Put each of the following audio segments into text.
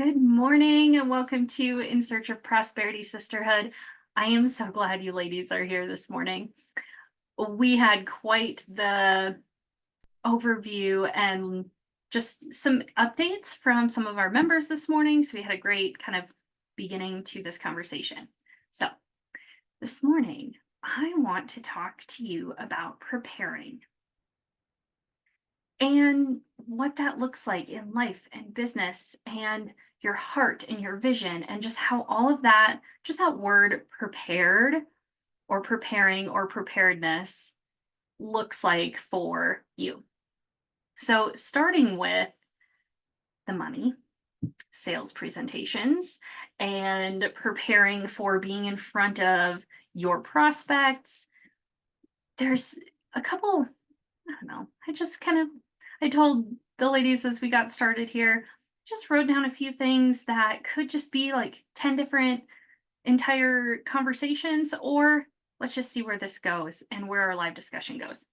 Good morning and welcome to In Search of Prosperity Sisterhood. I am so glad you ladies are here this morning. We had quite the overview and just some updates from some of our members this morning. So we had a great kind of beginning to this conversation. So this morning, I want to talk to you about preparing and what that looks like in life and business and your heart and your vision and just how all of that, just that word prepared or preparing or preparedness looks like for you. So, starting with the money, sales presentations, and preparing for being in front of your prospects, there's a couple, I don't know, I told the ladies as we got started here, just wrote down a few things that could just be like 10 different entire conversations, or let's just see where this goes and where our live discussion goes.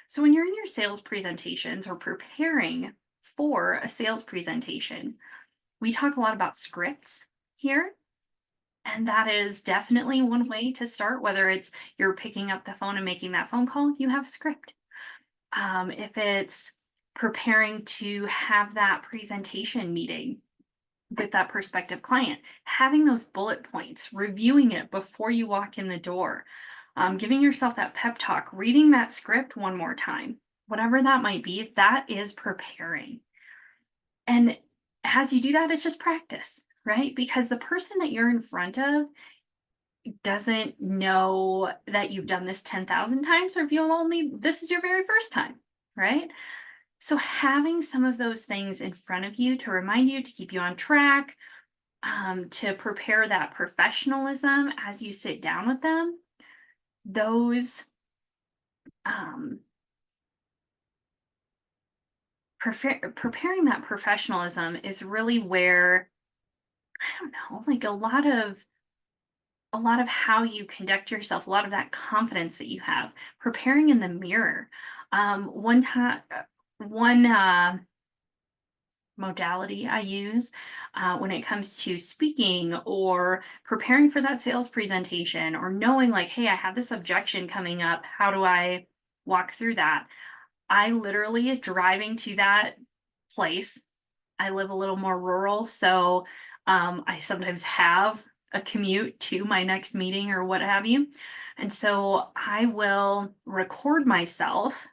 So, when you're in your sales presentations or preparing for a sales presentation, we talk a lot about scripts here. And that is definitely one way to start, whether it's you're picking up the phone and making that phone call, you have a script. If it's preparing to have that presentation meeting with that prospective client, having those bullet points, reviewing it before you walk in the door, giving yourself that pep talk, reading that script one more time, whatever that might be, that is preparing. And as you do that, it's just practice, right? Because the person that you're in front of doesn't know that you've done this 10,000 times, or if you only, this is your very first time, right? So having some of those things in front of you to remind you, to keep you on track, to prepare that professionalism as you sit down with them, those preparing that professionalism is really where, I don't know, like a lot of how you conduct yourself, a lot of that confidence that you have, preparing in the mirror. One time, one modality I use when it comes to speaking or preparing for that sales presentation or knowing, like, hey, I have this objection coming up. How do I walk through that? I literally driving to that place. I live a little more rural, so I sometimes have a commute to my next meeting or what have you. And so I will record myself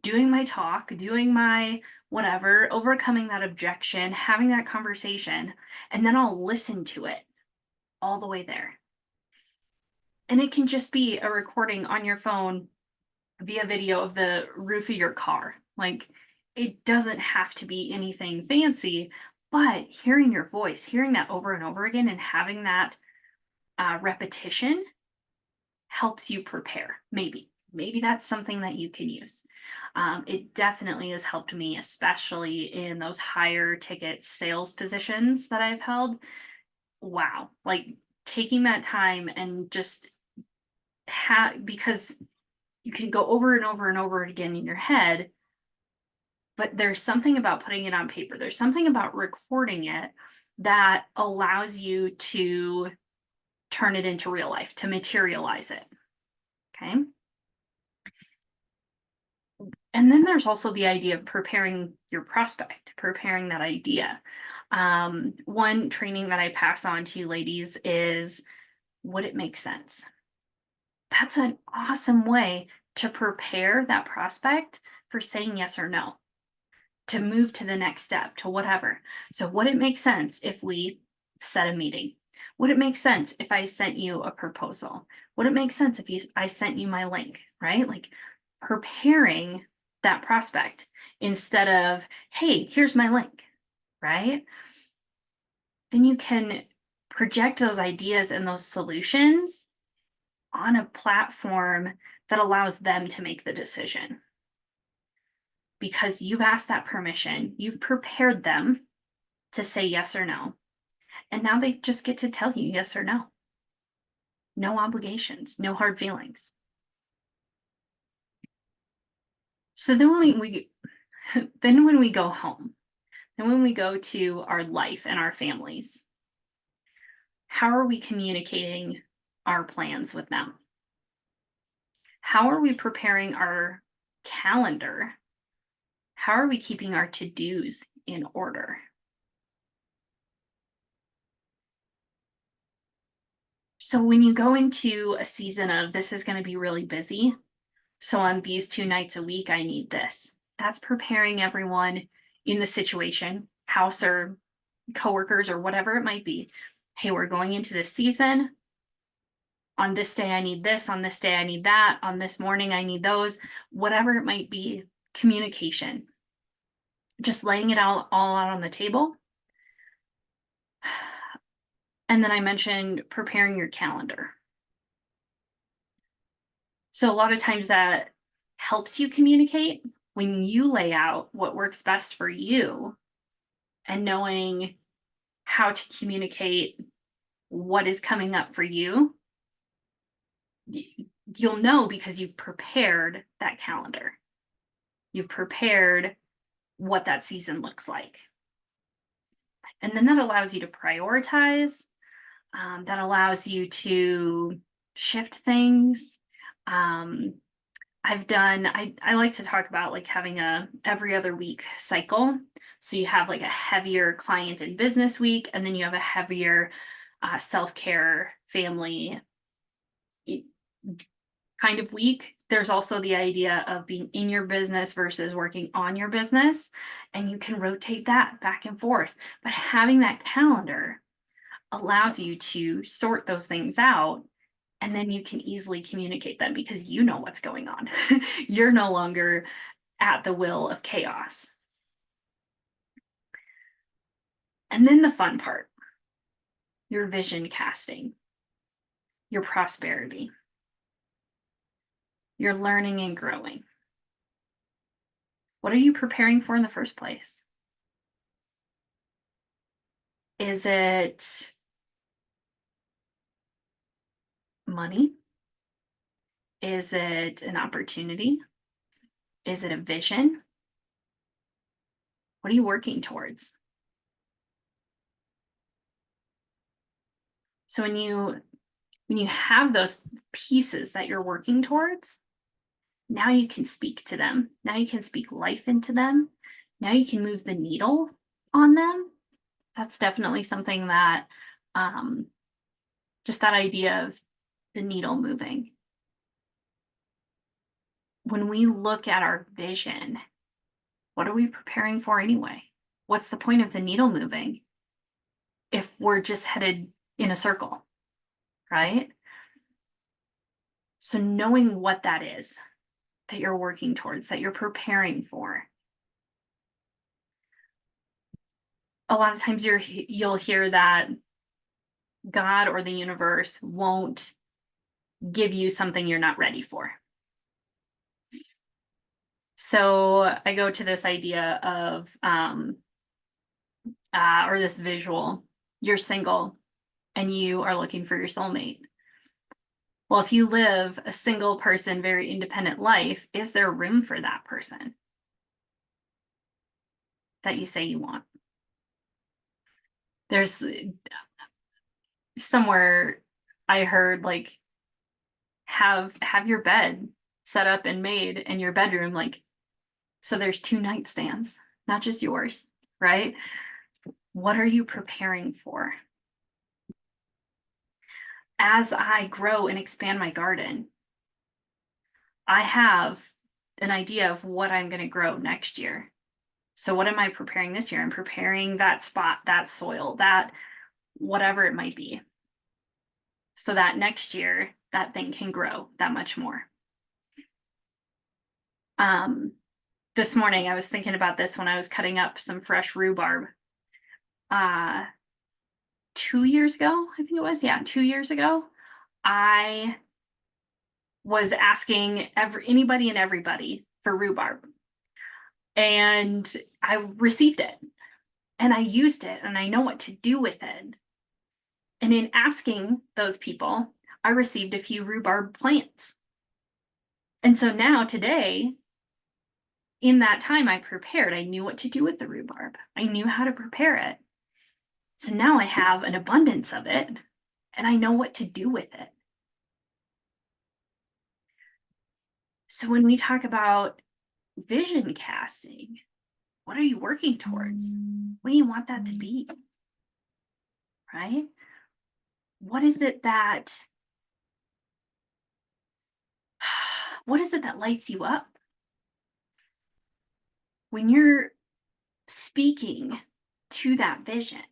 doing my talk, doing my whatever, overcoming that objection, having that conversation, and then I'll listen to it all the way there. And it can just be a recording on your phone via video of the roof of your car. Like, it doesn't have to be anything fancy, but hearing your voice, hearing that over and over again, and having that repetition helps you prepare. Maybe that's something that you can use. It definitely has helped me, especially in those higher ticket sales positions that I've held. Wow, like taking that time and just because you can go over and over and over again in your head, but there's something about putting it on paper. There's something about recording it that allows you to turn it into real life, to materialize it. Okay. And then there's also the idea of preparing your prospect, preparing that idea. One training that I pass on to you ladies is, would it make sense? That's an awesome way to prepare that prospect for saying yes or no, to move to the next step, to whatever. So, would it make sense if we set a meeting? Would it make sense if I sent you a proposal? Would it make sense if I sent you my link, right? Like preparing that prospect instead of, hey, here's my link, right? Then you can project those ideas and those solutions on a platform that allows them to make the decision because you've asked that permission, you've prepared them to say yes or no. And now they just get to tell you yes or no. No obligations, no hard feelings. So then when we then when we go home, And when we go to our life and our families, how are we communicating our plans with them? How are we preparing our calendar? How are we keeping our to-dos in order? So when you go into a season of this is going to be really busy, so on these 2 nights a week, I need this. That's preparing everyone in the situation, house or coworkers or whatever it might be. Hey, we're going into this season. On this day, I need this. On this day, I need that. On this morning, I need those. Whatever it might be, communication. Just laying it all out on the table. And then I mentioned preparing your calendar. So a lot of times that helps you communicate when you lay out what works best for you and knowing how to communicate what is coming up for you. You'll know because you've prepared that calendar. You've prepared what that season looks like. And then that allows you to prioritize, that allows you to shift things. Um, I like to talk about like having a every other week cycle. So you have like a heavier client and business week, and then you have a heavier self-care family kind of week. There's also the idea of being in your business versus working on your business, and you can rotate that back and forth. But having that calendar allows you to sort those things out, and then you can easily communicate them because you know what's going on. You're no longer at the will of chaos. And then the fun part, your vision casting, your prosperity, your learning and growing. What are you preparing for in the first place? Is it money? Is it an opportunity? Is it a vision? What are you working towards? So when you have those pieces that you're working towards, now you can speak to them. Now you can speak life into them. Now you can move the needle on them. That's definitely something that um, just that idea of the needle moving. When we look at our vision, what are we preparing for anyway? What's the point of the needle moving if we're just headed in a circle, right? So knowing what that is that you're working towards, that you're preparing for. A lot of times you'll hear that God or the universe won't give you something you're not ready for. So I go to this idea of or this visual. You're single and you are looking for your soulmate. Well, if you live a single person, very independent life, is there room for that person that you say you want? There's somewhere I heard like have your bed set up and made in your bedroom, like so there's 2 nightstands, not just yours, right? What are you preparing for? As I grow and expand my garden, I have an idea of what I'm going to grow next year. So what am I preparing this year? I'm preparing that spot, that soil, that whatever it might be. So that next year that thing can grow that much more. This morning I was thinking about this when I was cutting up some fresh rhubarb. 2 years ago, I think it was, yeah, 2 years ago, I was asking anybody and everybody for rhubarb. And I received it and I used it and I know what to do with it. And in asking those people, I received a few rhubarb plants. And so now today, in that time I prepared. I knew what to do with the rhubarb. I knew how to prepare it. So now I have an abundance of it and I know what to do with it. So when we talk about vision casting, what are you working towards? What do you want that to be? Right? What is it that lights you up? When you're speaking to that vision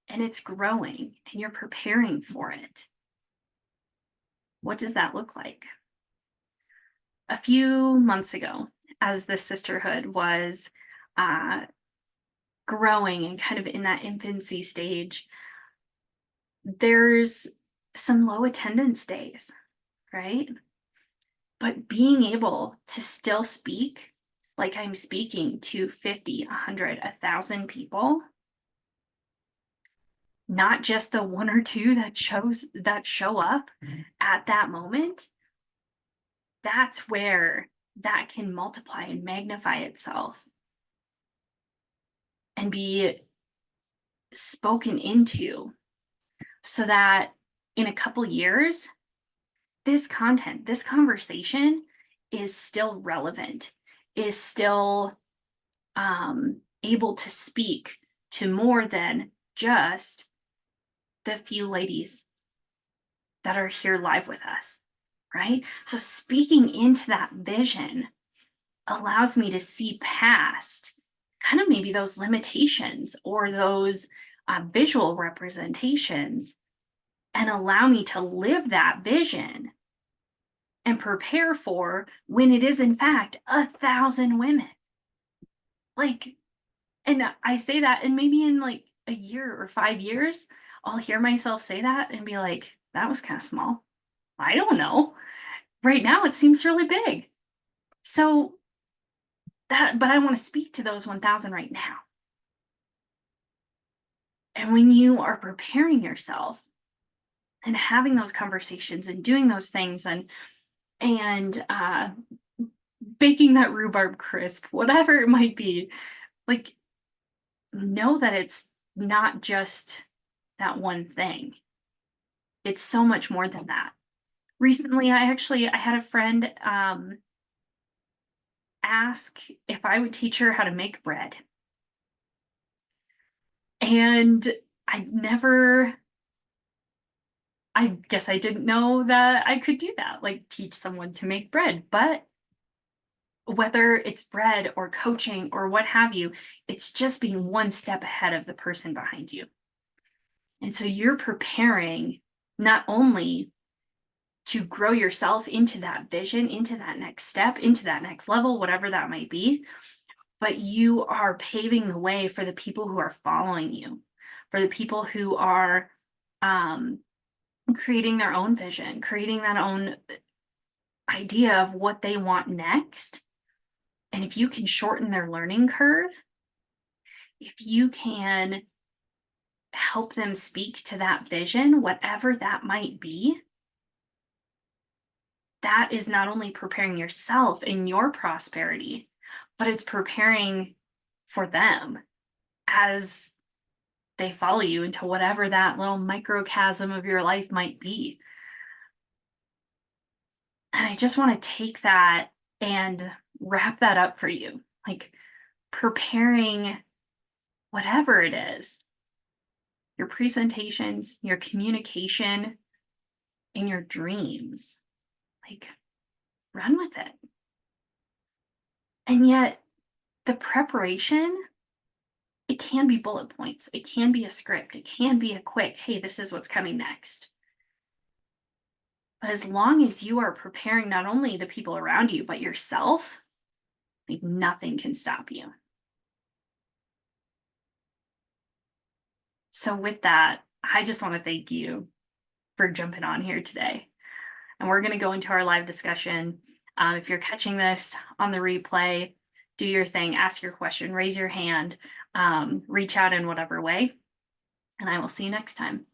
and it's growing and you're preparing for it, what does that look like? A few months ago, as the sisterhood was uh, growing and kind of in that infancy stage, there's some low attendance days, right? But being able to still speak like I'm speaking to 50, 100, 1,000 people, not just the one or two that show up at that moment, that's where that can multiply and magnify itself and be spoken into so that in a couple years, this content, this conversation is still relevant, is still able to speak to more than just the few ladies that are here live with us, right? So speaking into that vision allows me to see past kind of maybe those limitations or those visual representations and allow me to live that vision and prepare for when it is in fact 1,000 women. Like, and I say that, and maybe in like a year or 5 years, I'll hear myself say that and be like, that was kind of small. I don't know. Right now, it seems really big. So but I want to speak to those 1,000 right now. And when you are preparing yourself and having those conversations and doing those things and baking that rhubarb crisp, whatever it might be, like, know that it's not just that one thing. It's so much more than that. Recently, I had a friend ask if I would teach her how to make bread. And I guess I didn't know that I could do that, like teach someone to make bread. But whether it's bread or coaching or what have you, it's just being one step ahead of the person behind you. And so you're preparing not only to grow yourself into that vision, into that next step, into that next level, whatever that might be, but you are paving the way for the people who are following you, for the people who are creating their own vision, creating that own idea of what they want next. And if you can shorten their learning curve, if you can help them speak to that vision, whatever that might be, that is not only preparing yourself in your prosperity, but it's preparing for them as they follow you into whatever that little microcosm of your life might be. And I just want to take that and wrap that up for you. Like preparing whatever it is, your presentations, your communication, and your dreams. Like run with it. And yet the preparation, it can be bullet points. It can be a script. It can be a quick, hey, this is what's coming next. But as long as you are preparing not only the people around you, but yourself, like nothing can stop you. So with that, I just want to thank you for jumping on here today. And we're going to go into our live discussion. If you're catching this on the replay, do your thing, ask your question, raise your hand, reach out in whatever way. And I will see you next time.